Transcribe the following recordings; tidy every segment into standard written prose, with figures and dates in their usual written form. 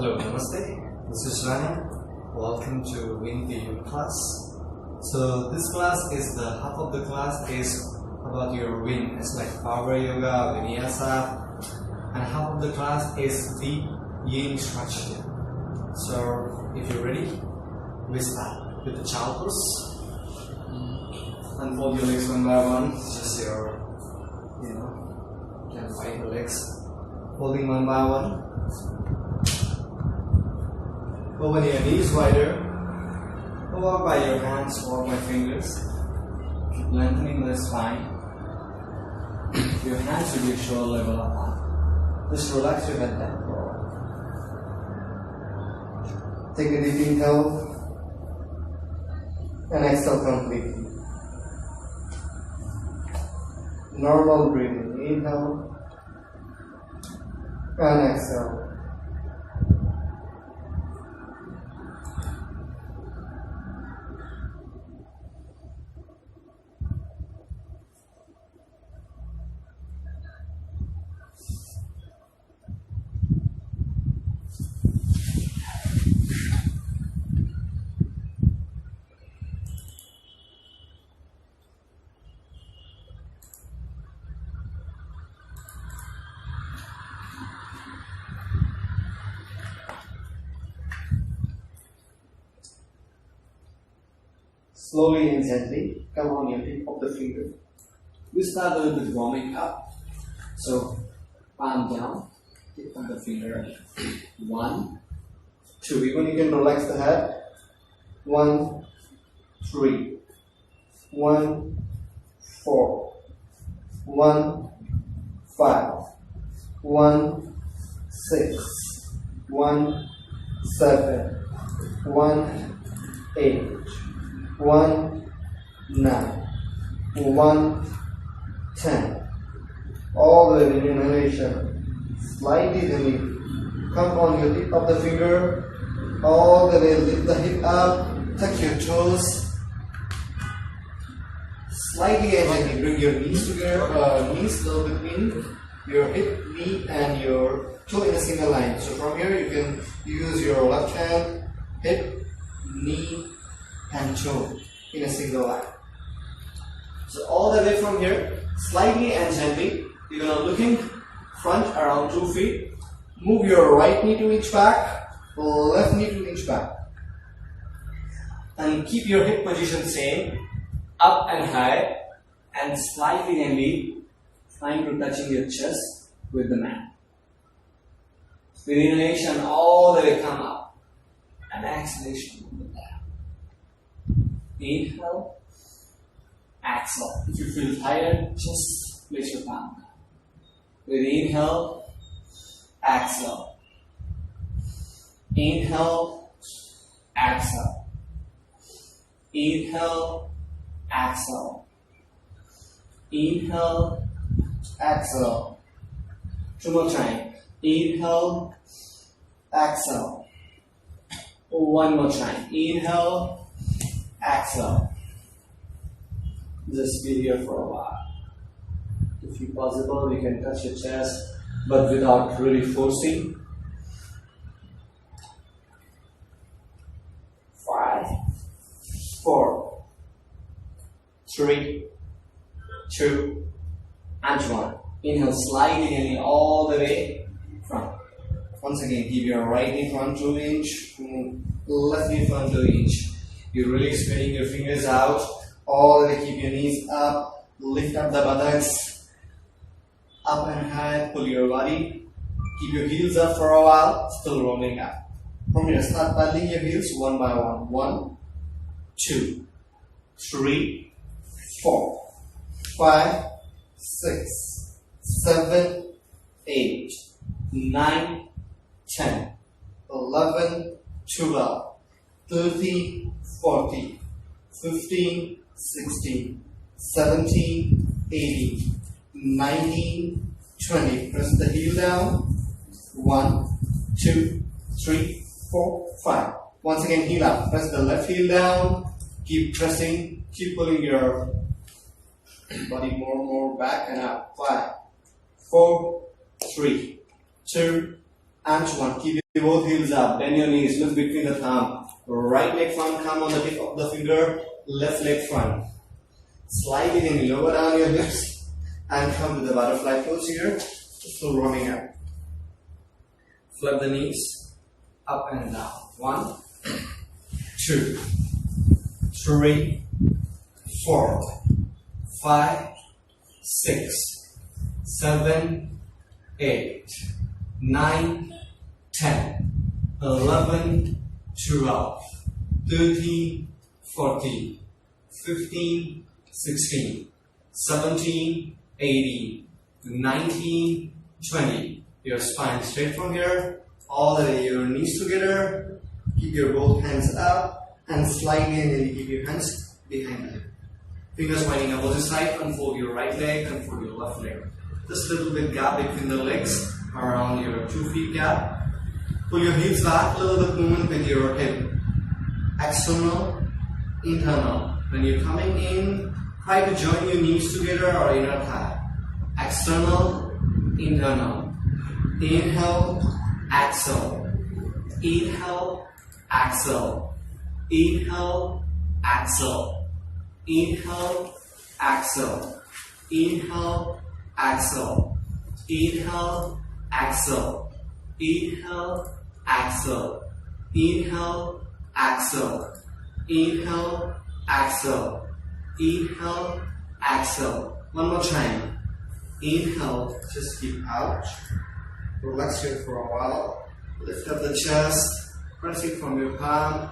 Hello, Namaste. This is Rana. Welcome to Yin Class. So this class is the half of the class is about your Yin. It's like power yoga, vinyasa, and half of the class is the Yin structure. So if you're ready, we start with the child pose. Unfold your legs one by one. Just your, can find your legs. Folding one by one. Open your knees wider. Walk by your hands, walk by fingers. Keep lengthening the spine. Your hands should be shoulder level apart. Just relax your head down for a while. Take a deep inhale and exhale completely. Normal breathing. Inhale and exhale. Slowly and gently come on your tip of the finger. We start doing the warming up. So palm down, tip of the finger. 1, 2. Even you can relax the head. 1, 3. 1, 4. 1, 5. 1, 6. 1, 7. 1, 8. 1, 9, 1, 10. All the way in inhalation. Slightly relief. Come on your tip of the finger. All the way, lift the hip up. Tuck your toes. Slightly and gently bring your knees together. Knees a little between your hip, knee, and your toe in a single line. So from here you can use your left hand, hip, knee, and toe in a single line. So all the way from here, slightly and gently, you're gonna looking front around 2 feet. Move your right knee to inch back, left knee to inch back, and keep your hip position same, up and high, and slightly gently trying to touching your chest with the mat. With inhalation, all the way come up, and exhalation. Inhale, exhale. If you feel tired, just place your palm down. With inhale, exhale. Inhale, exhale. Inhale, exhale. Inhale, exhale. 2 more time. Inhale, exhale. 1 more time. Inhale, exhale. Just be here for a while. If you possible, you can touch your chest, but without really forcing. 5, 4, 3, 2, and 1. Inhale slightly and all the way front. Once again, keep your right knee front 2 inch, left knee front 2 inch. You're really spreading your fingers out, all the way, keep your knees up, lift up the buttocks, up and high, pull your body, keep your heels up for a while, still rolling up. From here, start paddling your heels one by one. 1, 2, 3, 4, 5, 6, 7, 8, 9, 10, 11, 12, 13, 14, 15, 16, 17, 18, 19, 20. Press the heel down. 1, 2, 3, 4, 5. Once again, heel up. Press the left heel down. Keep pressing. Keep pulling your body more and more back and up. 5, 4, 3, 2, and 1. Keep it. Both heels up, bend your knees, look between the thumb. Right leg front, come on the tip of the finger, left leg front. Slide it in, lower down your hips and come to the butterfly pose here. Still warming up. Flip the knees up and down. 1, 2, 3, 4, 5, 6, 7, 8, 9, 10, 11, 12, 13, 14, 15, 16, 17, 18, 19, 20. Your spine straight from here, all the way your knees together. Keep your both hands up and slide in and keep your hands behind you. Fingers pointing opposite side, unfold your right leg, unfold your left leg. Just a little bit gap between the legs, around your 2 feet gap. Pull your hips back, a little bit movement with your hip. External, internal. When you're coming in, try to join your knees together or inner thigh. External, internal. Inhale, exhale. Inhale, exhale. Inhale, exhale. Inhale, exhale. Inhale, exhale. Inhale, exhale. Inhale, exhale. Inhale, exhale. Inhale, exhale. Inhale, exhale. One more time. Inhale, just keep out. Relax here for a while. Lift up the chest, pressing from your palm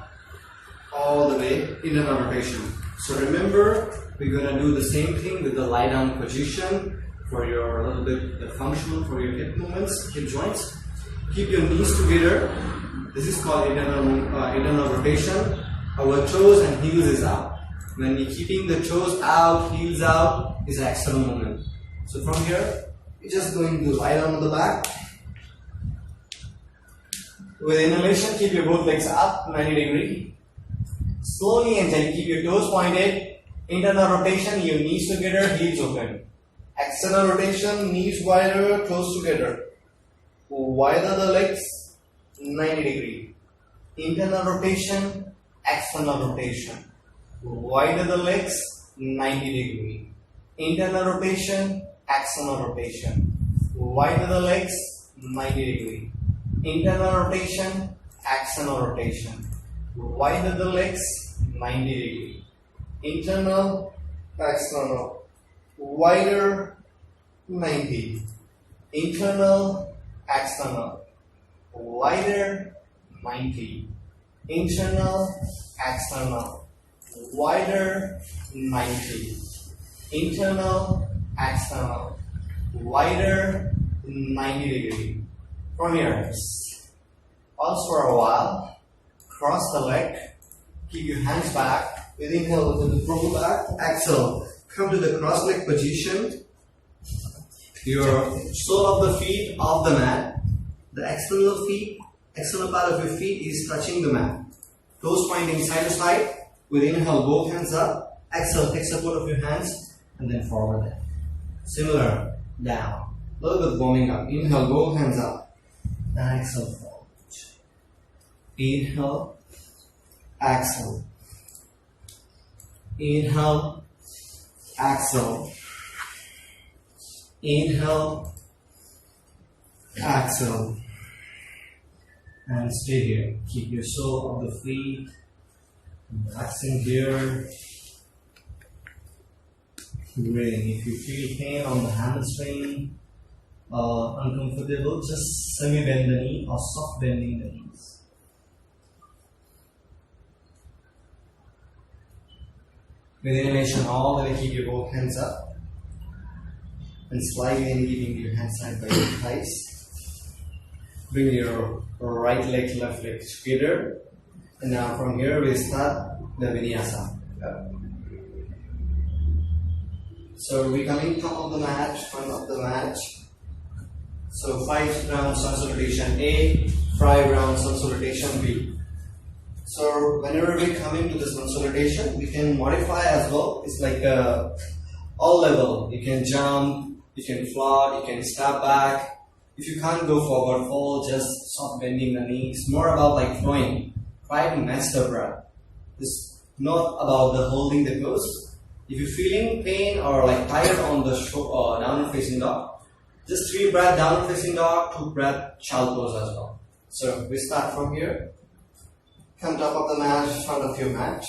all the way in another rotation. So remember, we're gonna do the same thing with the lie down position for your little bit the functional for your hip movements, hip joints. Keep your knees together. This is called internal rotation. Our toes and heels is out. When we're keeping the toes out, heels out, is external movement. So from here, you're just going to lie down on the back. With inhalation, keep your both legs up 90 degrees. Slowly and gently keep your toes pointed. Internal rotation, your knees together, heels open. External rotation, knees wider, toes together. Wider the legs, 90 degrees. Internal rotation, external rotation. Wider the legs, 90 degrees. Internal rotation, external rotation. Wider the legs, 90 degrees. Internal rotation, external rotation. Wider the legs, 90 degrees. Internal, external. Wider, 90. Internal, external. Wider, 90. Internal, external. Wider, 90. Internal, external. Wider, 90 degrees. From here, pause for a while, cross the leg, keep your hands back, with inhale to the roll back, exhale, come to the cross leg position, your sole of the feet off the mat, the external part of your feet is touching the mat, toes pointing side to side, with inhale both hands up, exhale take support of your hands, and then forward. Similar, down, a little bit warming up, inhale both hands up. Exhale, forward. Inhale, exhale. Inhale, exhale. Inhale, exhale. And stay here. Keep your sole of the feet relaxing here. Breathing. If you feel pain on the hamstring, uncomfortable, just semi-bend the knee or soft bending the knees. With inhalation, all the way keep your both hands up and slide in, keeping your hands side by your thighs. Bring your right leg, left leg together, and now from here we start the vinyasa. So we're coming top of the mat, front of the mat. So 5 rounds consolidation A, 5 rounds consolidation B. So whenever we come into this consolidation, we can modify as well. It's like all level. You can jump, you can float, you can step back, If you can't go forward fold, just stop bending the knee. It's more about like flowing. Try to master breath. It's not about the holding the pose. If you're feeling pain or like tired on the downward facing dog, just 3 breath downward facing dog, 2 breath child pose as well. So we start from here. Come top of the mat, front of your mat.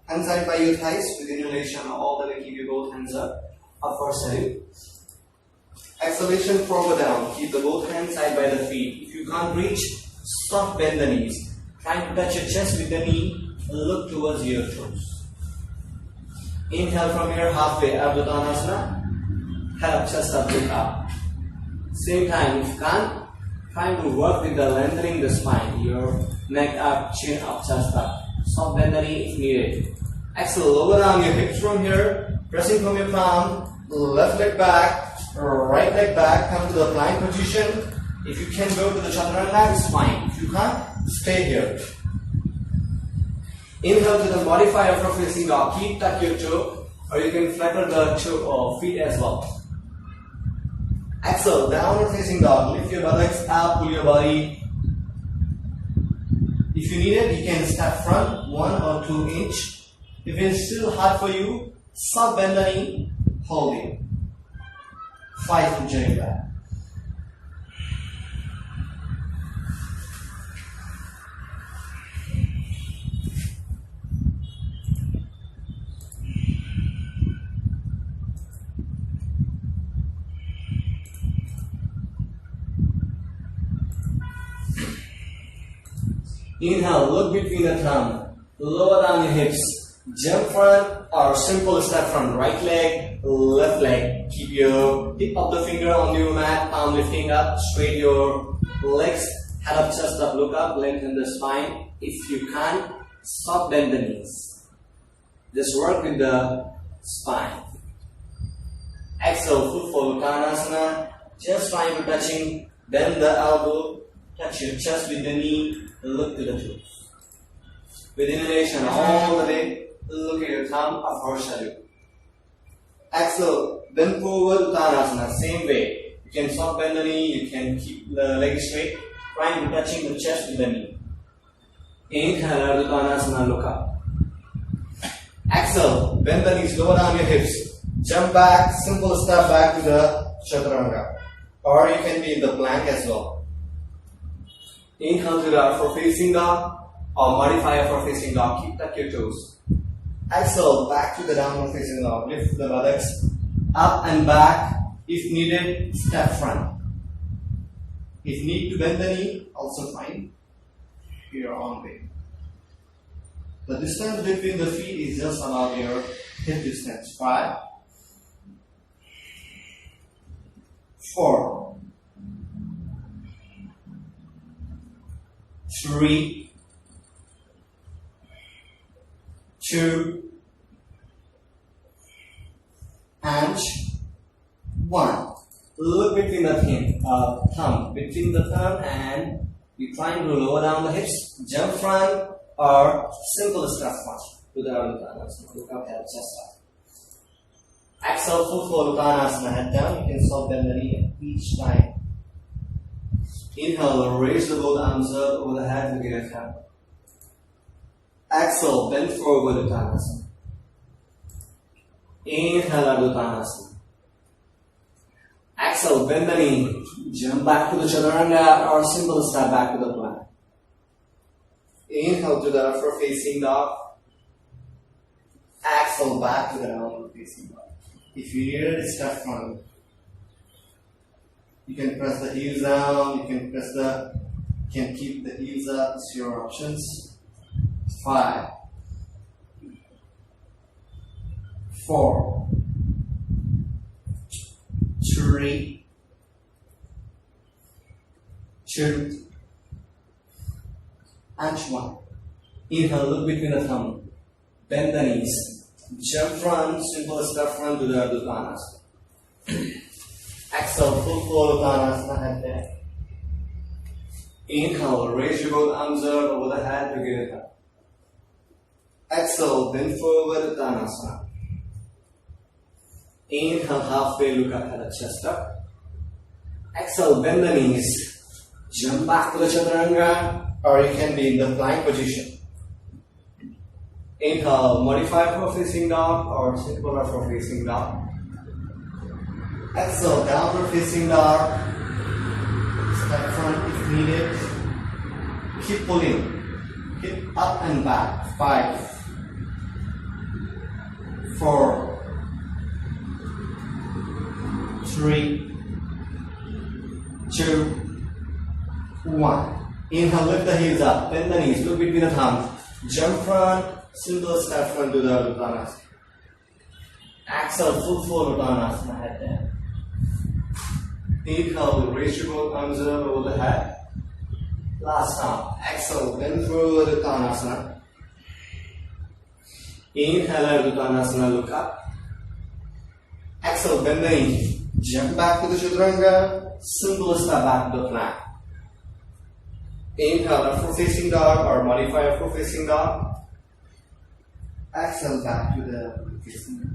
Hands side by your thighs with inhalation all the way. Keep your both hands up for salute. Exhalation forward down. Keep the both hands side by the feet. If you can't reach, stop bend the knees. Try to touch your chest with the knee. Look towards your toes. Inhale from here halfway. Ardha Uttanasana. Head up, chest up, look up. Same time, if you can't, try to work with the lengthening the spine. Your neck up, chin up, chest up. Stop bend the knee if needed. Exhale, lower down your hips from here. Pressing from your palm. Left leg back, right leg back. Come to the plank position. If you can go to the chaturanga, it's fine. If you can't, stay here. Inhale to the modifier for facing dog. Keep tuck your toe, or you can flatten the toe or feet as well. Exhale, downward facing dog. Lift your buttocks up, pull your body. If you need it, you can step front 1 or 2 inch. If it's still hard for you, sub bend the knee, hold it. 5 to journey back. Inhale, look between the thumb, lower down your hips, jump front or simple step front, right leg, left leg. Keep your tip of the finger on your mat, palm lifting up, straight your legs, head up, chest up, look up, lengthen the spine. If you can't, stop bend the knees. Just work with the spine. Exhale, full forward Uttanasana. Just trying to touching, bend the elbow, touch your chest with the knee. Look to the toes. With inhalation all the way, look at your thumb, upward salute. Exhale, bend forward Uttanasana, same way. You can soft bend the knee, you can keep the leg straight, trying to touching the chest with the knee. Inhale, Uttanasana, look up. Exhale, bend the knees, lower down your hips. Jump back, simple step back to the chaturanga. Or you can be in the plank as well. Inhale to the for facing dog or modifier for facing dog. Keep tuck your toes. Exhale, back to the downward facing dog. Lift the buttocks up and back. If needed, step front. If need to bend the knee, also fine. Your own way. The distance between the feet is just about your hip distance. 5, 4, 3, 2, and 1. Look between the thumb, between the thumb and you trying to lower down the hips, jump front or simple step front to the Uttanasana. Look up, head, chest up. Exhale, full forward Uttanasana, head down. You can soft bend the knee each time. Inhale, raise the both arms up over the head, look at the camera. Exhale, bend forward Uttanasana. Inhale, Ardha Uttanasana. Exhale, bend the knee, jump back to the chaturanga or simple step back to the plank. Inhale to the upward facing dog. Exhale, back to the downward facing dog. If you need it, step front. You can press the heels down, you can keep the heels up, it's your options. 5, 4, 3, 2, and 1. Inhale, look between the thumb. Bend the knees. Jump front, simple step front to the Ardha Uttanasana. Exhale, full forward Uttanasana, head back. Inhale, raise your both arms up over the head, together. Exhale, bend forward Uttanasana. Inhale, halfway, look up at the chest up. Exhale, bend the knees. Jump back to the chaturanga, or you can be in the plank position. Inhale, modify for facing dog or simpler for facing dog. Exhale, downward facing dog. Step front if needed. Keep pulling. Keep up and back. 5, 4, 3, 2, 1. Inhale, lift the heels up, bend the knees, look between the thumbs. Jump front, simple step front to the Uttanasana. Exhale, full floor Uttanasana, head down. Inhale, raise your both arms up over the head. Last time. Exhale, bend through the Uttanasana. Inhale, Uttanasana, look up. Exhale, bend the knee. Jump back to the chaturanga. Simple step back to the plank. Inhale, upward facing dog or modify upward facing dog. Exhale, back to the facing dog.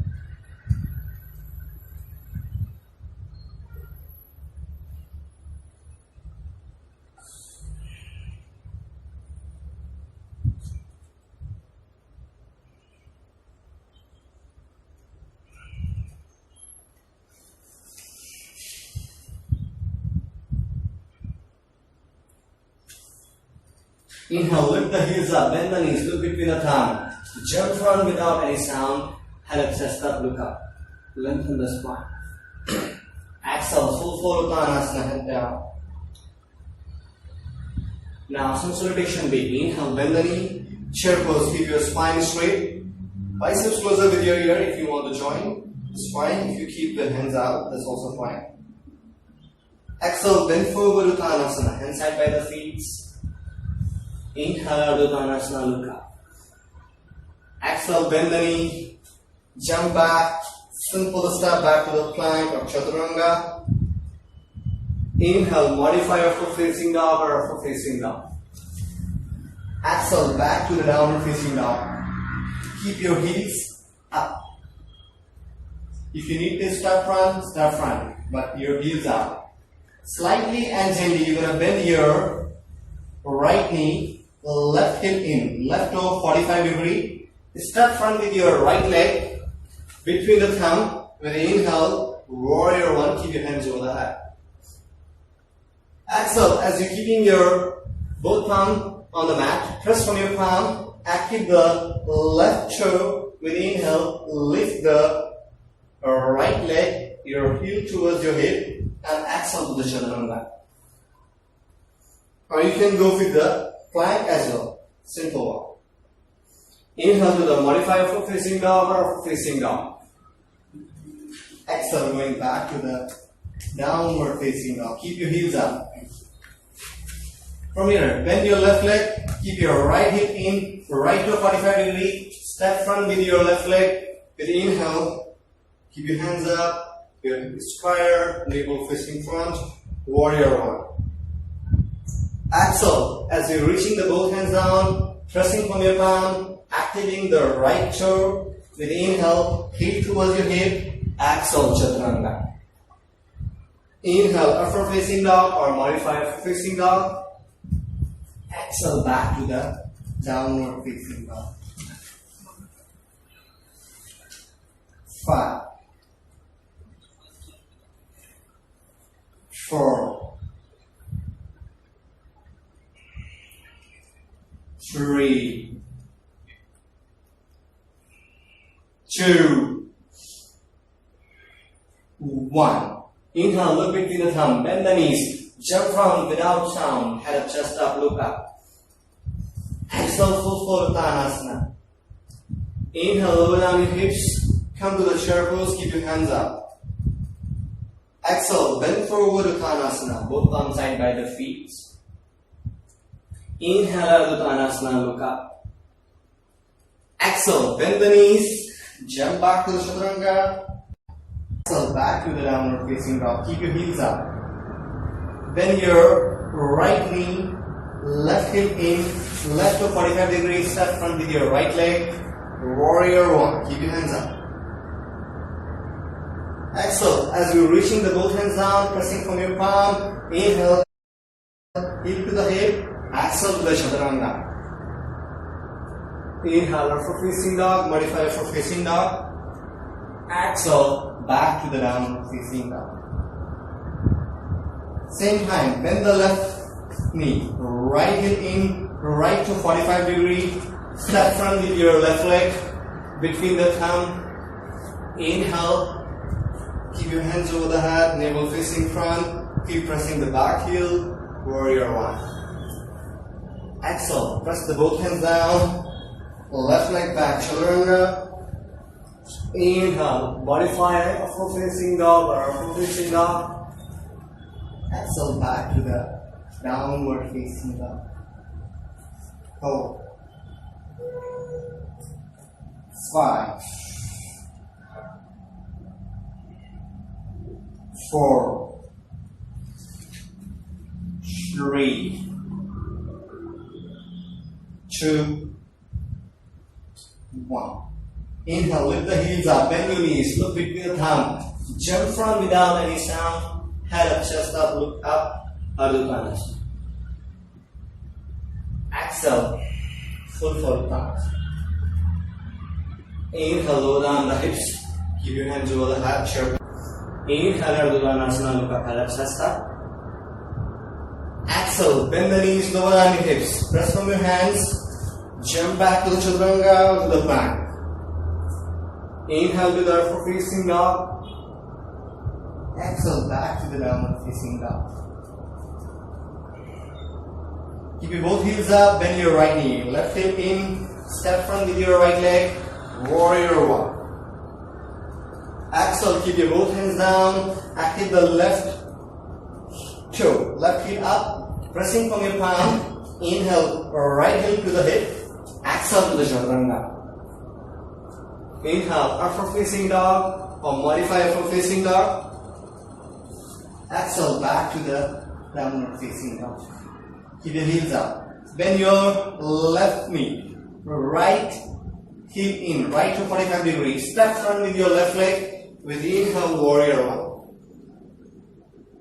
Inhale, lift the heels up, bend the knees, look between the thumbs. Jump front without any sound, head up, chest up, look up. Lengthen the spine. Exhale, full floor Uttanasana, head down. Now, consolidation B. Inhale, bend the knee, chair pose, keep your spine straight. Biceps closer with your ear if you want to join. It's fine. If you keep the hands out, that's also fine. Exhale, bend forward Uttanasana, hands side by the feet. Inhale, Uttanasana, look up. Exhale, bend the knee, jump back, simple step back to the plank or chaturanga. Inhale, modify upward facing dog or upward facing dog. Exhale, back to the downward facing dog. Keep your heels up. If you need to step front, but your heels up. Slightly and gently, you're going to bend your right knee. Left hip in, left toe 45 degree. Step front with your right leg between the thumb. With the inhale, warrior one, keep your hands over the head. Exhale, as you're keeping your both palm on the mat, press from your palm, active the left toe. With the inhale, lift the right leg, your heel towards your hip, and exhale to the chaturanga. Or you can go with the plank as well. Simple one. Inhale to the modify upward facing dog or upward facing dog. Exhale, going back to the downward facing dog. Keep your heels up. From here, bend your left leg. Keep your right hip in, right to 45 degree. Step front with your left leg. With the inhale, keep your hands up. Your hip is square, navel facing front. Warrior one. Exhale, as you're reaching the both hands down, pressing from your palm, activating the right toe. With the inhale, heel towards your hip. Exhale, chaturanga. Inhale, upward facing dog or modify upward facing dog. Exhale, back to the downward facing dog. 5, 4, 3, 2, 1. Inhale, look between the thumb, bend the knees, jump round without sound, head up, chest up, look up. Exhale, full floor Uttanasana. Inhale, lower down your hips, come to the chair pose, keep your hands up. Exhale, bend forward Uttanasana, both thumbs side by the feet. Inhale, Uttanasana, look up. Exhale, bend the knees, jump back to the chaturanga. Exhale, back to the downward facing dog. Keep your heels up. Bend your right knee, left hip in, left to 45 degrees, step front with your right leg. Warrior one. Keep your hands up. Exhale, as you're reaching the both hands down, pressing from your palm. Inhale, heel to the hip, exhale to the chaturanga. Inhale for facing dog, modify for facing dog. Exhale, back to the downward facing dog. Same time, bend the left knee, right heel in, right to 45 degree. Step front with your left leg between the thumb. Inhale, keep your hands over the head, navel facing front. Keep pressing the back heel, warrior one. Exhale, press the both hands down. Left leg back, chaturanga. Inhale, modify for facing dog or upward facing dog. Exhale, back to the downward facing dog. Hold. 5, 4, 3, 2, 1. Inhale, lift the heels up, bend your knees, look between the thumb. Jump front without any sound. Head up, chest up, look up. Ardha Uttanasana. Exhale, full forward thumbs. Inhale, lower down the hips. Keep your hands over the heart. Inhale, Ardha Uttanasana, look up, head up, chest up. Exhale, bend the knees, lower down the hips. Press from your hands. Jump back to the chaturanga, to the back. Inhale to the upward facing dog. Exhale, back to the downward facing dog. Keep your both heels up, bend your right knee. Left hip in, step front with your right leg. Warrior one. Exhale, keep your both hands down. Active the left toe. Left heel up, pressing from your palm. Inhale, right heel to the hip. Exhale to the chaturanga. Inhale, upward facing dog or modify upward facing dog. Exhale, back to the downward facing dog. Keep your heels up. Bend your left knee. Right heel in, right to 45 degrees. Step front with your left leg. With inhale, warrior one.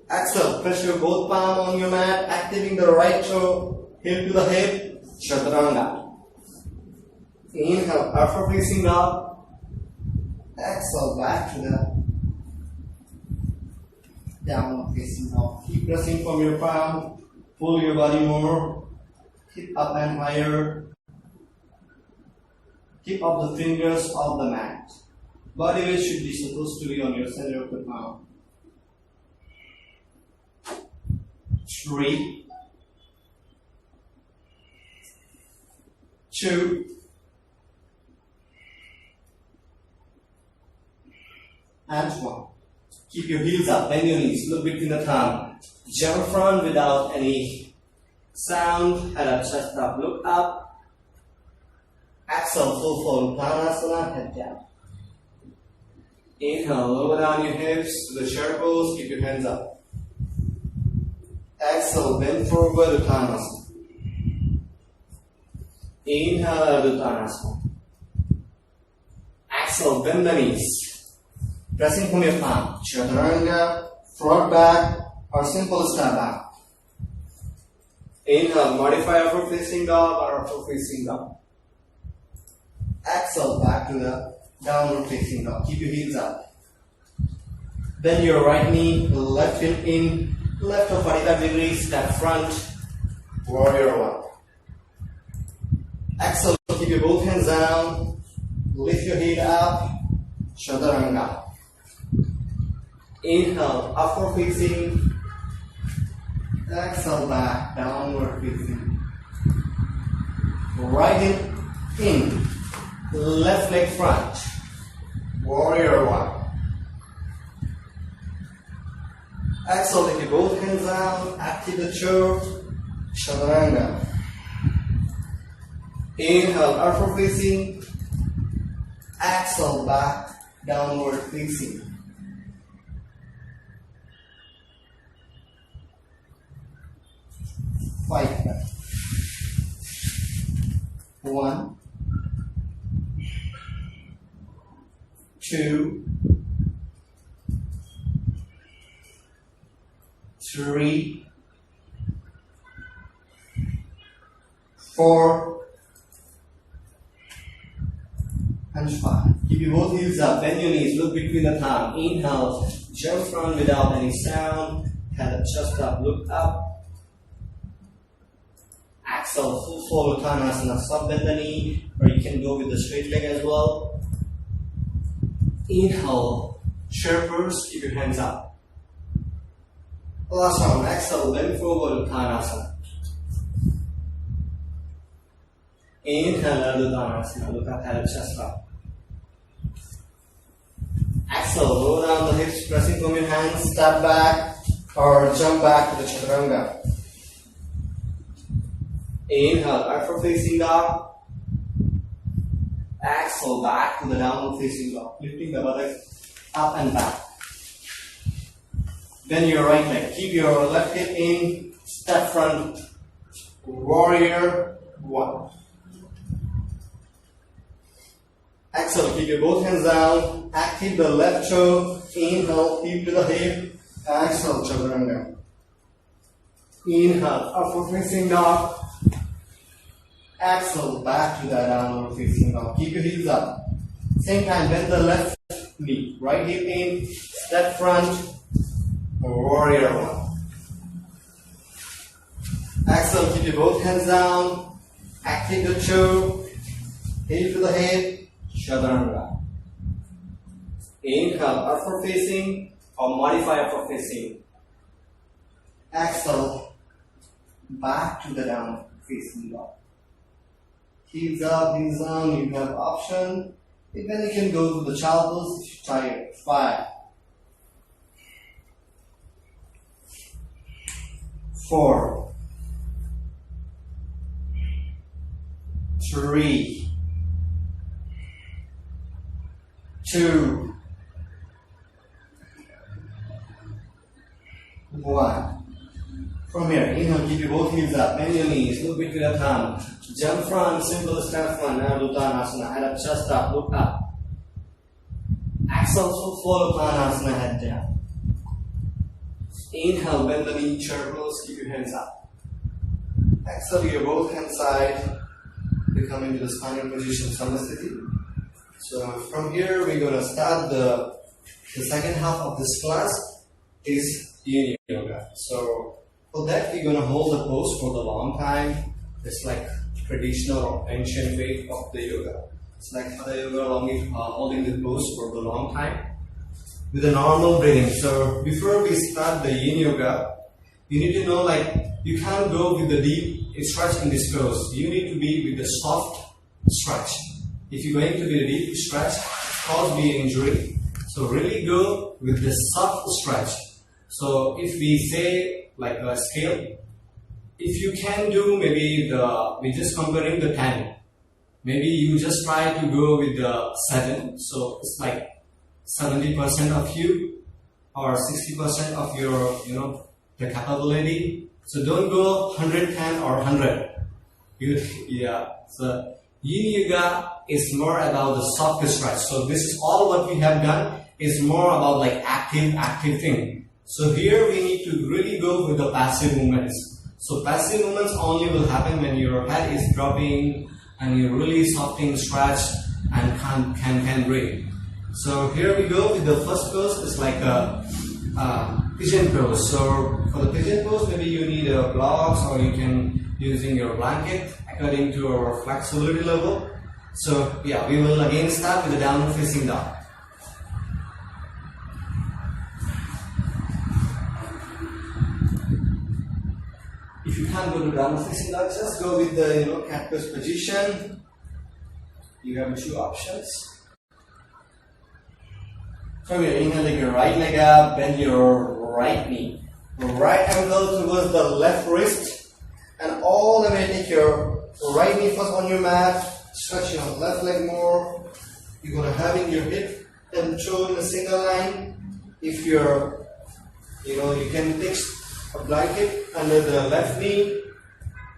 Exhale, press your both palm on your mat, activating the right toe, heel to the hip, chaturanga. Inhale, upward facing dog. Exhale, back to the downward facing dog. Keep pressing from your palm. Pull your body more. Keep up and higher. Keep up the fingers off the mat. Body weight should be supposed to be on your center of the palm. 3, 2, 1. Keep your heels up, bend your knees, look between the thumb. Jump front without any sound. Head up, chest up, look up. Exhale, full forward Uttanasana, head down. Inhale, lower down your hips to the chair pose, keep your hands up. Exhale, bend forward Uttanasana. Inhale, Uttanasana. Exhale, bend the knees. Pressing from your palm. Chaturanga, front back, or simple step back. Inhale, modify upward facing dog or upward facing dog. Exhale, back to the downward facing dog. Keep your heels up. Bend your right knee, left heel in, left to 45 degrees, step front, warrior one. Exhale, keep your both hands down, lift your head up, chaturanga. Inhale, upward facing. Exhale, back, downward facing. Right heel in, left leg front, warrior one. Exhale, take your both hands down, active the chair, chaturanga. Inhale, upward facing. Exhale, back, downward facing. Fight back. 1, 2, 3, 4, and 5. Keep your both heels up, bend your knees, look between the thumb. Inhale, jump front without any sound. Head up, chest up, look up. Exhale, full flow Uttanasana, sub bend the knee, or you can go with the straight leg as well. Inhale, chair pose, keep your hands up. Last round, exhale, bend forward Uttanasana. Inhale, Uttanasana, look up, head up, chest up. Exhale, lower down the hips, pressing from your hands, step back or jump back to the Chaturanga. Inhale, upward facing dog. Exhale, back to the downward facing dog, lifting the buttocks up and back. Then your right leg, keep your left hip in, step front, warrior 1. Exhale, keep your both hands down, active the left toe, inhale, hip to the hip, exhale, Chaturanga. Inhale, upward facing dog. Exhale, back to that downward facing dog. Keep your heels up. Same time, bend the left knee, right hip in, step front, warrior 1. Exhale, keep your both hands down, active the toe, hip to the hip, Chaturanga. Inhale, upward facing or modify upward facing. Exhale, back to the downward facing dog. Heels up, knees down, you have option. Then you can go to the child pose if you're tired. 5, 4, 3, 2, 1. From here, inhale, keep your both heels up, bend your knees, look between the thumb. Jump front, simple step front, now Uttanasana, head up, chest up, look up. Exhale, full flow Uttanasana, head down. Inhale, bend the knee, chair pose, keep your hands up. Exhale, your both hand side, you come into the spinal position, Samasthiti. So from here, we're going to start the second half of this class is Yin Yoga. So for that, we're going to hold the pose for the long time. It's like traditional or ancient way of the yoga. It's like Hatha Yoga, holding the pose for the long time with a normal breathing. So before we start the Yin Yoga, you need to know like you can't go with the deep stretch in this pose. You need to be with the soft stretch. If you're going to be a deep stretch, it cause me injury. So really go with the soft stretch. So if we say like a scale, if you can do maybe we're just comparing the 10. Maybe you just try to go with the 7. So it's like 70% of you or 60% of your, the capability. So don't go 110 or 100. Yeah. So Yin Yoga is more about the soft stretch. So this is all what we have done is more about like active thing. So here we need to really go with the passive movements. So passive movements only will happen when your head is dropping and you're really softening stretch and can breathe. So here we go with the first pose. It's like a pigeon pose. So for the pigeon pose, maybe you need a blocks or you can using your blanket according to our flexibility level. So yeah, we will again start with the downward facing dog. If you can't go to downward facing dog, just go with the cat pose position. You have 2 options. From here, inhaling your right leg up, bend your right knee. Right ankle towards the left wrist, and all the way take your right knee first on your mat. Stretch your left leg more. You're gonna having your hip and toe in a single line. If you're, you can take a blanket under the left knee.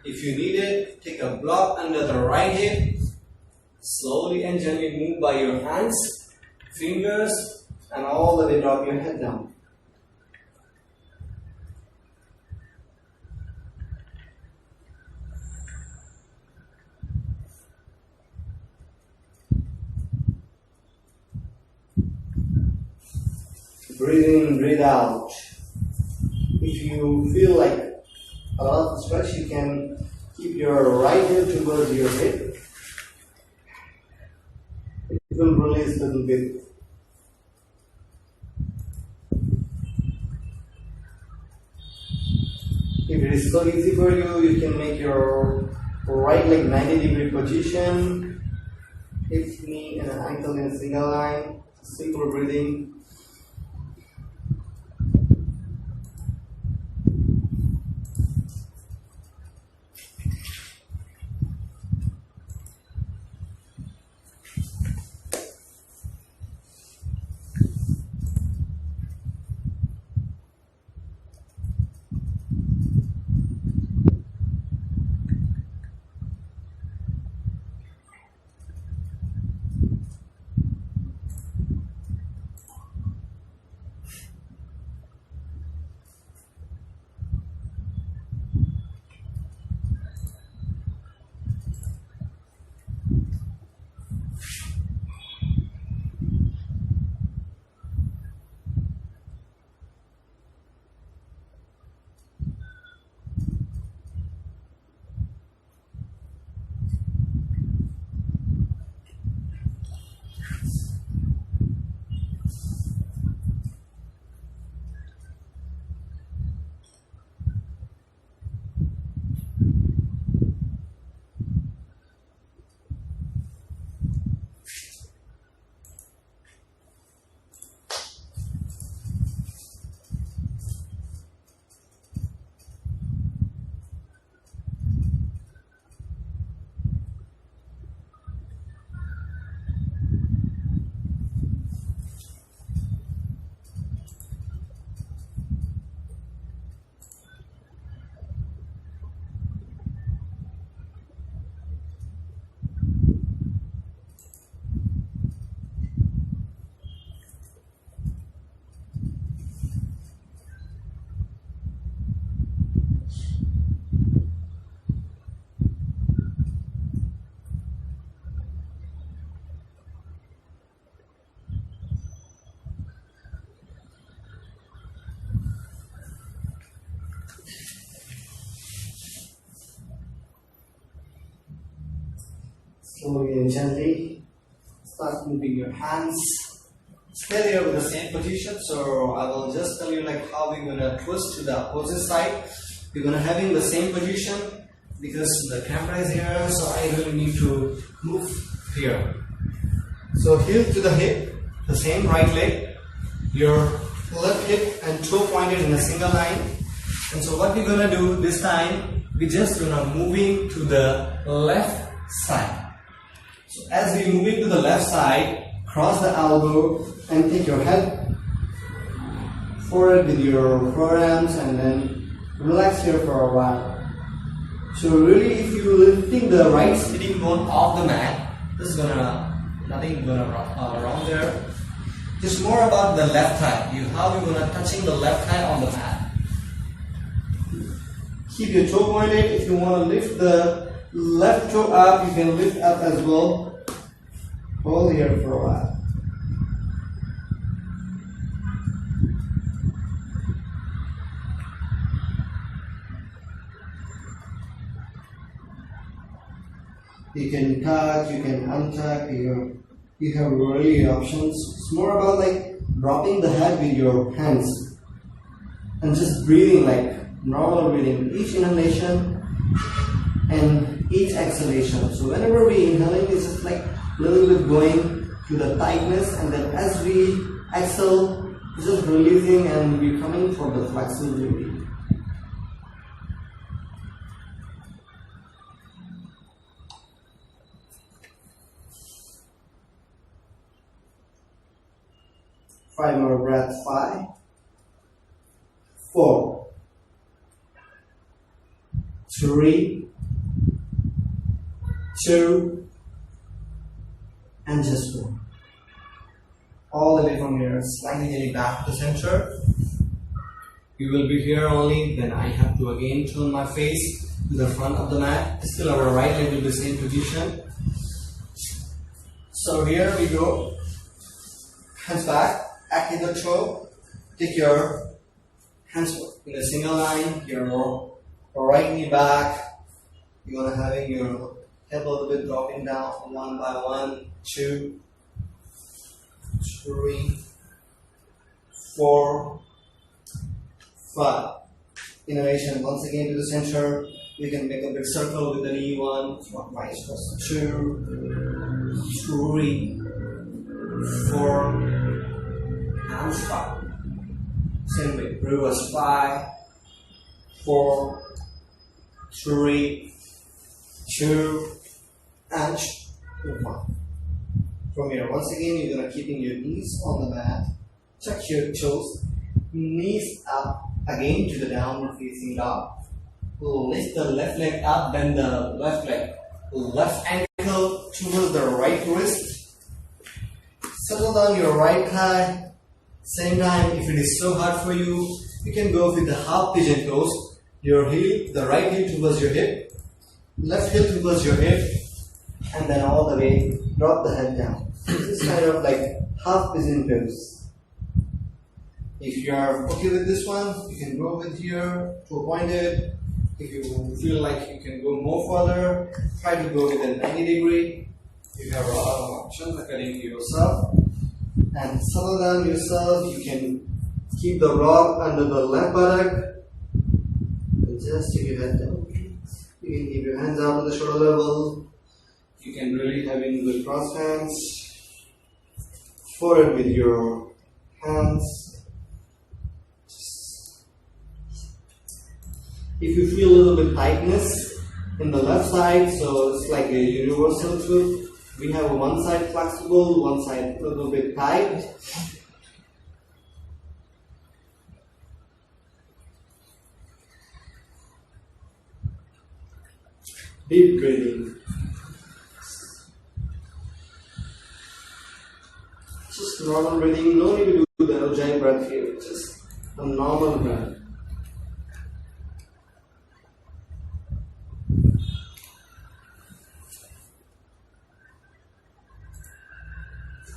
If you need it, take a block under the right hip. Slowly and gently move by your hands, fingers, and all the way drop your head down. breathe in, breathe out. If you feel like a lot of stretch, you can keep your right hip towards your hip. It will release a little bit. If it is so easy for you, you can make your right leg 90-degree position, hips, knee, and ankle in a single line. Simple breathing. Slowly and gently start moving your hands. Stay there with the same position. So I will just tell you like how we're gonna twist to the opposite side. We're gonna have in the same position because the camera is here, so I really need to move here. So heel to the hip, the same right leg, your left hip and toe pointed in a single line. And so what we're gonna do this time, we're just gonna moving to the left side. So as we moving to the left side, cross the elbow and take your head forward with your forearms and then relax here for a while. So really if you're lifting the right sitting bone off the mat, this is nothing gonna wrong there. Just more about the left thigh. How you're gonna touching the left thigh on the mat. Keep your toe pointed. If you want to lift the left toe up, you can lift up as well. Hold here for a while. You can tuck, you can untuck, you have really options. It's more about like dropping the head with your hands and just breathing like normal breathing. Each inhalation and each exhalation. So whenever we inhaling, it's just like a little bit going to the tightness, and then as we exhale, just releasing and we're coming for the flexibility. Five more breaths. 5, 4, 3, 2, and just 1. All the way from here, slightly getting back to the center. We will be here only, then I have to again turn my face to the front of the mat. Still our right leg will be the same position. So here we go. Hands back, active the toe, Take your hands in a single line, your right knee back. You're gonna having your hip a little bit dropping down one by one, 2, 3, 4, 5. Inhalation once again to the center. We can make a big circle with the knee. 1, vice versa. 2, 3, 4, and stop. Same way. Reverse 5, 4, 3, 2, and 1. From here, once again, you're gonna keeping your knees on the mat. Tuck your toes, knees up again to the downward facing dog. Lift the left leg up, bend the left leg. Left ankle towards the right wrist. Settle down your right thigh. Same time, if it is so hard for you, you can go with the half pigeon pose. Your heel, the right heel towards your hip, left heel towards your hip, and then all the way drop the head down. This is kind of like half pigeon pose. If you are okay with this one, you can go with here to a pointed. If you feel like you can go more further, try to go with a 90 degree. You have a lot of options according to yourself. And settle down yourself. You can keep the rock under the left buttock. And just take your head down. You can keep your hands out to the shoulder level. You can really have in the cross hands. Forward with your hands. If you feel a little bit tightness in the left side, so it's like a universal truth. We have one side flexible, one side a little bit tight. Deep breathing. Just normal breathing. No need to do the Ujjayi breath here. Just a normal breath.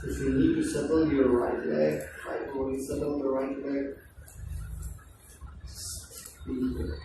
If you need to settle your right leg, try to only settle the right leg. Be here.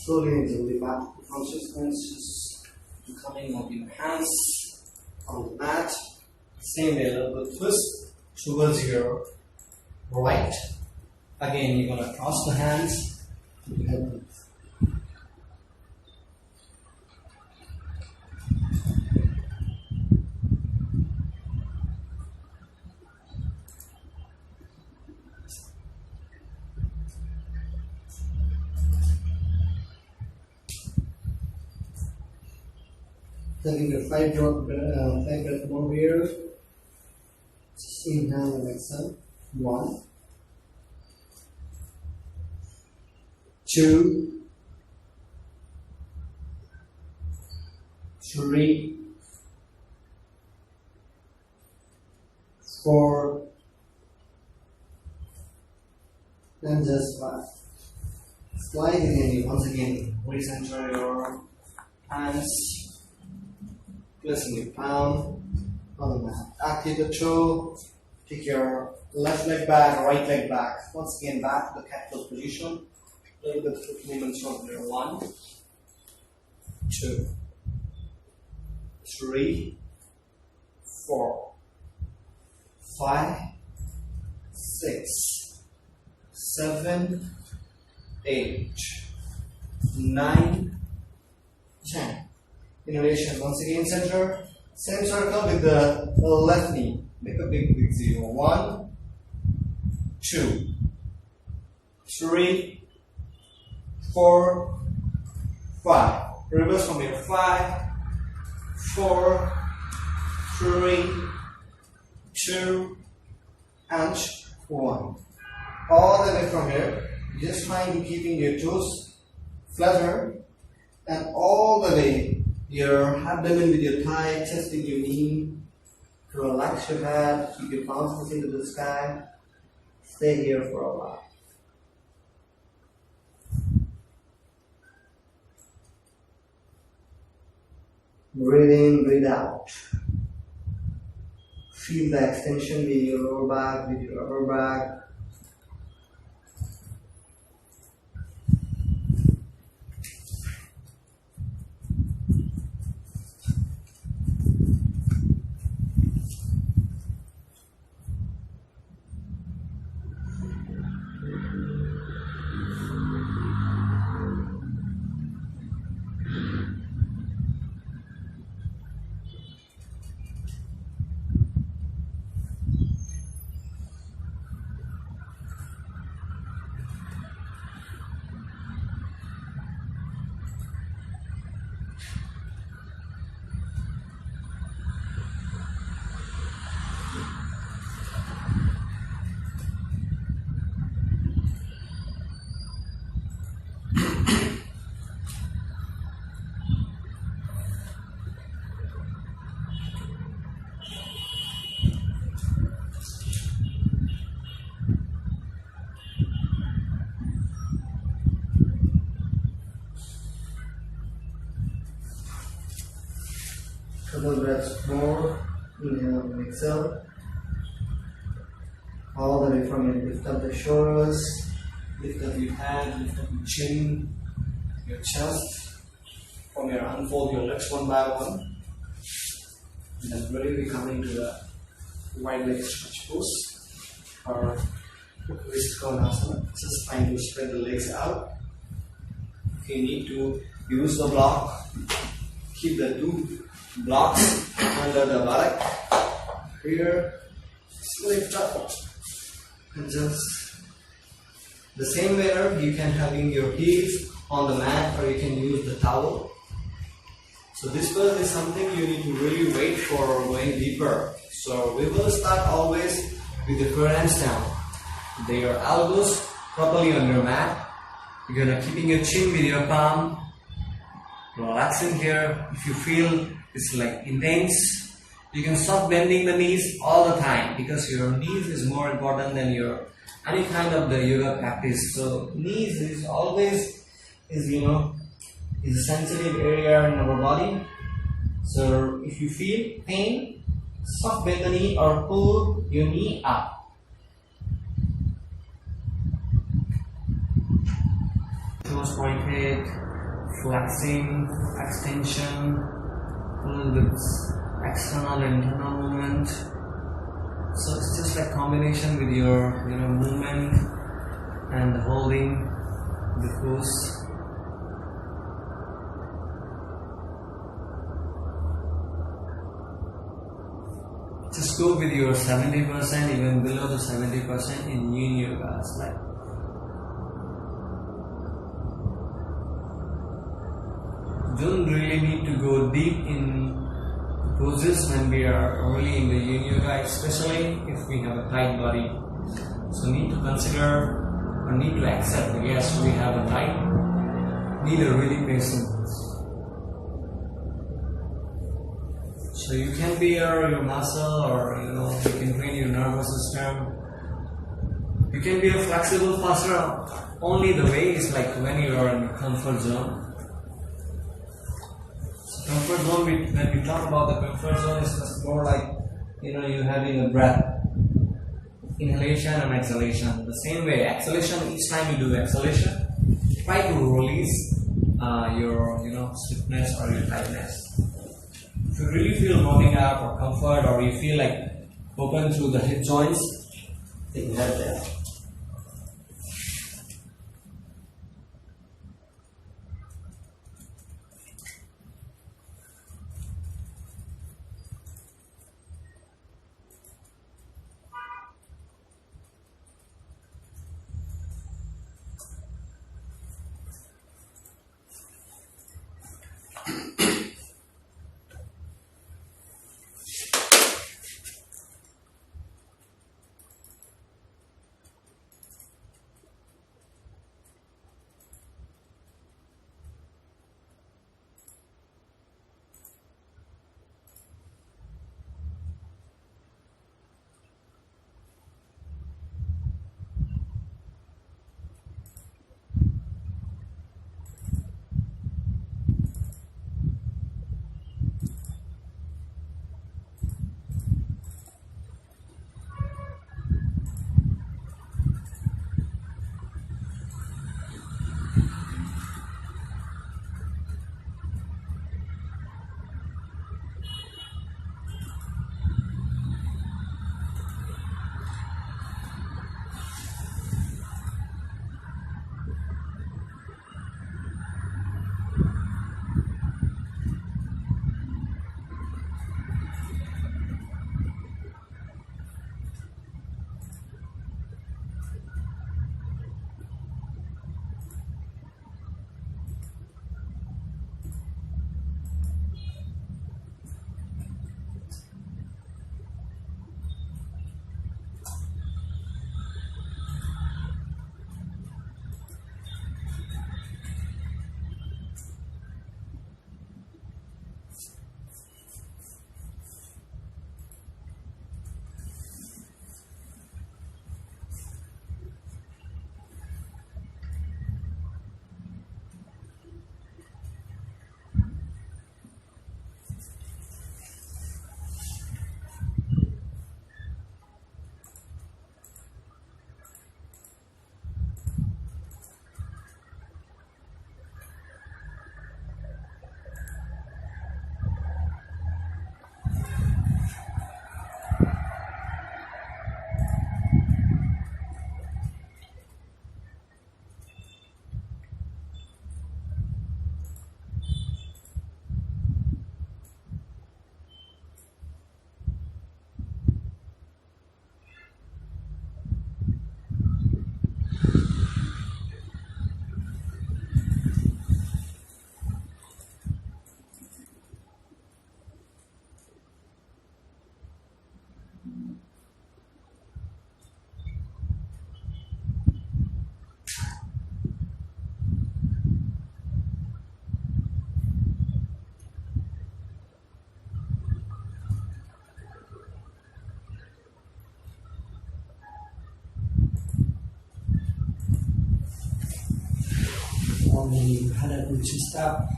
Slowly and gently back to consciousness, just coming up your hands on the mat. Same way, a little bit twist towards your right. Again, you're going to cross the hands. Taking a 5 breath more here. Just inhale and exhale. 1, 2, 3, 4, and just 5. Slide in once again. Recenter your hands, placing your palm on the mat. Active the toe. Take your left leg back, right leg back. Once again, back to the cat pose position. A little bit of movements from there. 1, 2, 3, 4, 5, 6, 7, 8, 9, 10. Inhalation. Once again, center. Same circle with the left knee. Make a big 0. 1, 2, 3, 4, 5. Reverse from here. 5, 4, 3, 2, and 1. All the way from here. Just trying to keeping your toes flatter, and all the way your abdomen with your thigh, testing your knee. Relax your head, keep your palms facing to the sky. Stay here for a while. Breathe in, breathe out. Feel the extension with your lower back, with your upper back. Couple breaths more. Inhale and exhale. All the way from here. Lift up the shoulders, lift up your head, lift up your chin, your chest. From here, unfold your legs one by one. And then really be coming to the wide leg stretch pose or wrist konasana. Just trying to spread the legs out. If you need to use the block, keep the two blocks under the buttock. Here, just lift up and just the same manner you can have your heels on the mat, or you can use the towel. So this pose is something you need to really wait for going deeper. So we will start always with the forehands down, with your elbows properly on your mat. You're gonna keeping your chin with your palm, relaxing here. If you feel it's like intense, you can stop bending the knees all the time, because your knees is more important than your any kind of the yoga practice. So knees is always is a sensitive area in our body. So if you feel pain, stop bend the knee or pull your knee up. Toes pointed, flexing, extension, a little bit external and internal movement. So it's just like combination with your movement and holding the pose. Just go with your 70%, even below the 70% in Yin Yoga. It's like don't really need to go deep in poses when we are really in the yin yoga, especially if we have a tight body. So need to consider or need to accept that yes, we have a tight, need a really patient. So you can be your muscle, or you can train your nervous system. You can be a flexible posture. Only the way is like when you are in your comfort zone. So comfort zone, when we talk about the comfort zone, it's just more like you having a breath, inhalation and exhalation. The same way, exhalation. Each time you do exhalation, try to release your stiffness or your tightness. If you really feel warming up or comfort, or you feel like open through the hip joints, take your head there. And then you head up with your step,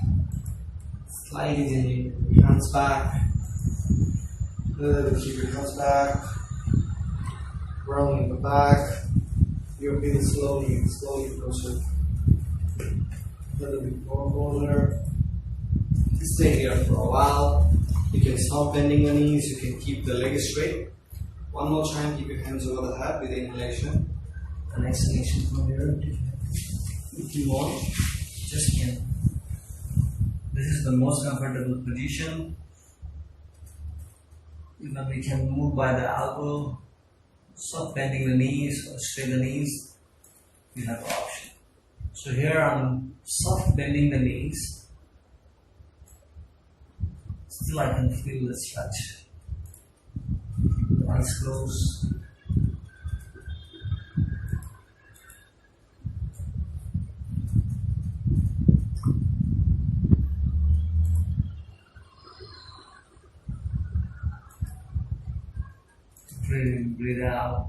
sliding in your hands back. Good, keep your hands back, rolling the back. You're feeling slowly closer. A little bit more closer. Stay here for a while. You can stop bending the knees, you can keep the legs straight. One more time, keep your hands over the head with inhalation. And exhalation from here. If you want, just can. This is the most comfortable position. Even we can move by the elbow, stop bending the knees or straight the knees. You have option. So here I'm soft bending the knees. Still I can feel the stretch. Eyes closed. Breathe in, breathe out.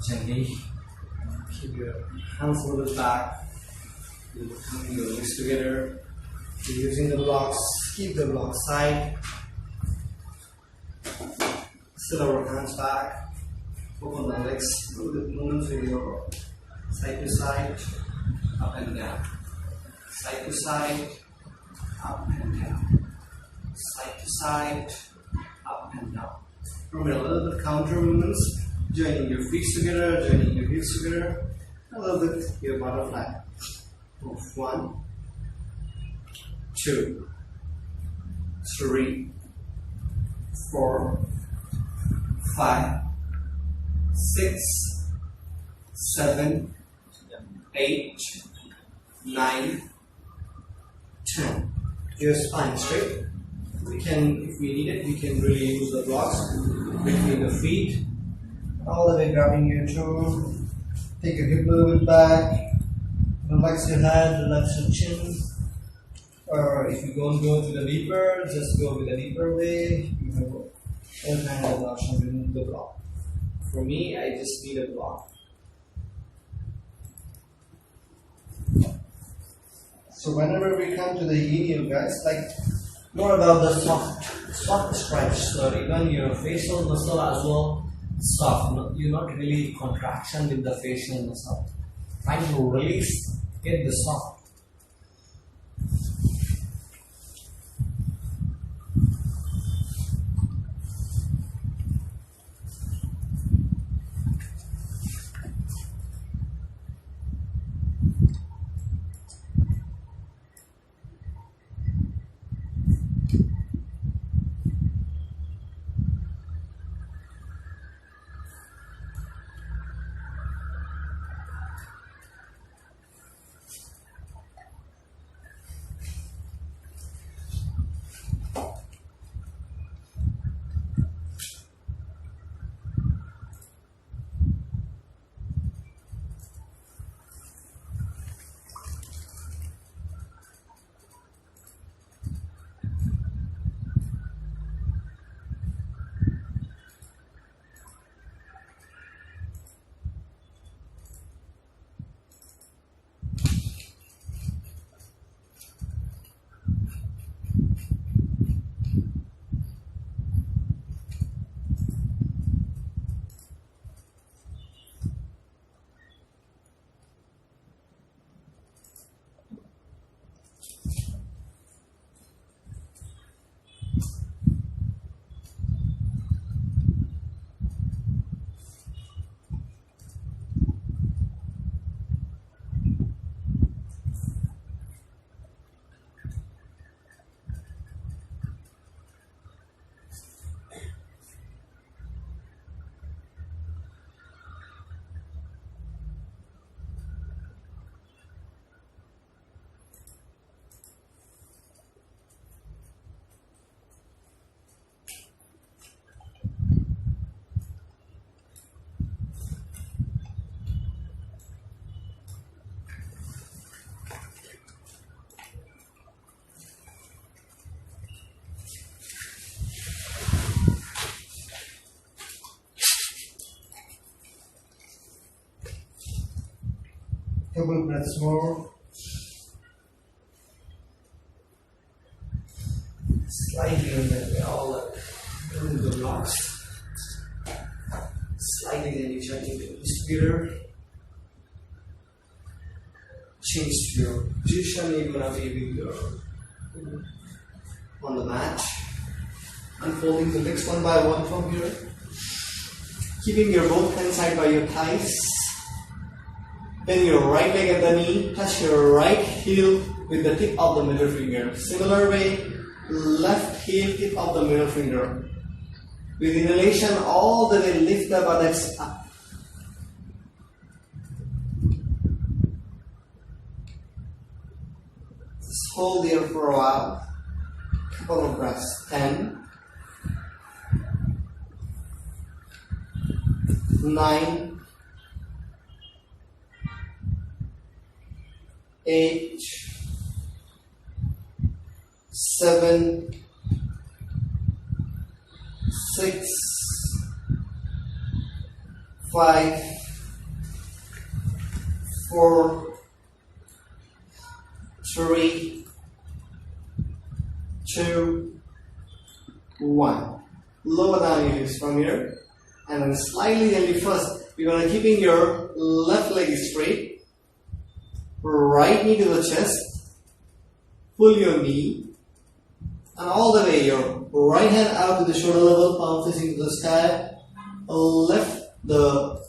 Gently keep your hands a little back. You're coming your legs together. You're using the blocks. Keep the blocks side. Sit our hands back. Open the legs. Do the movements with your side to side, up and down. Side to side, up and down. Side to side, up and down. Remember a little bit counter movements. Joining your feet together, joining your heels together, a little bit your butterfly. Move 1, 2, 3, 4, 5, 6, 7, 8, 9, 10. Your spine straight. We can, if we need it, we can really use the blocks between the feet. All the way grabbing your toe. Take your hip a little bit back. Relax your head, relax your chin. Or if you don't go to the deeper, just go with the deeper way. You can go. And hand the option, remove the block. For me, I just need a block. So whenever we come to the yin, guys, like more about the soft stretch. So even your facial muscle as well. Soft, you're not really contraction with the facial muscle. Trying to release, get the soft. Couple breaths more. Slightly in that way, all really good blocks. Slightly then you try to get this together. Change to your position, you're gonna be with your on the mat. Unfolding the legs one by one from here. Keeping your both hands side by your thighs. Then your right leg at the knee, touch your right heel with the tip of the middle finger. Similar way, left heel, tip of the middle finger. With inhalation, all the way lift the buttocks up. Just hold here for a while. Couple of breaths. 10, 9, 8, 7, 6, 5, 4, 3, 2, 1. Lower down your hips from here, and then slightly gently first. We're gonna keeping your left leg straight, right knee to the chest, pull your knee, and all the way your right hand out to the shoulder level, palm facing to the sky. The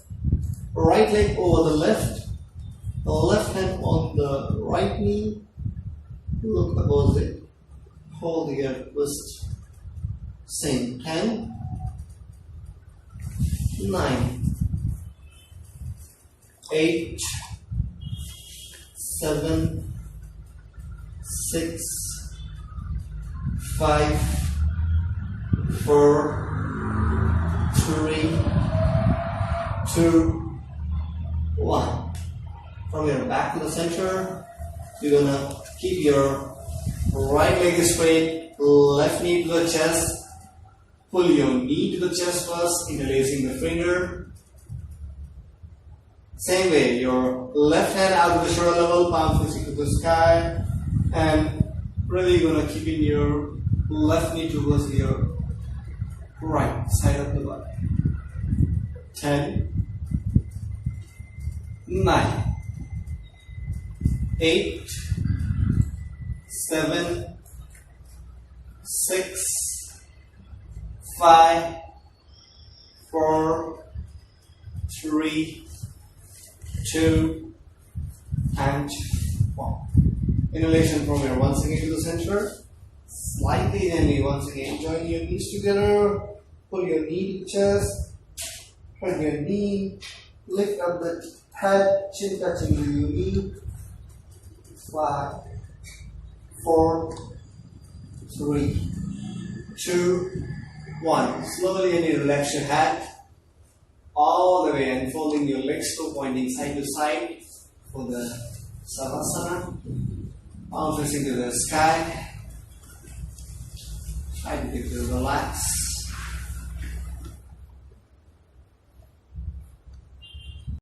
right leg over the left hand on the right knee. Look above it. Hold your wrist. Same. 10, 9, 8, 7, 6, 5, 4, 3, 2, 1. From your back to the center, you're gonna keep your right leg straight, left knee to the chest. Pull your knee to the chest first, interlacing the finger. Same way, your left hand out to the shoulder level, palm facing to the sky, and really gonna keep in your left knee towards your right side of the body. 10, 9, 8, 7, 6, 5, 4, 3, 2, and 1. Inhalation from here once again to the center. Slightly gently once again. Join your knees together. Pull your knee to the chest. Turn your knee. Lift up the head. Chin touching with your knee. 5, 4, 3, 2, 1. Slowly and relax your head all the way, unfolding your legs to pointing side to side for the Savasana. Palm facing to the sky. Try to relax.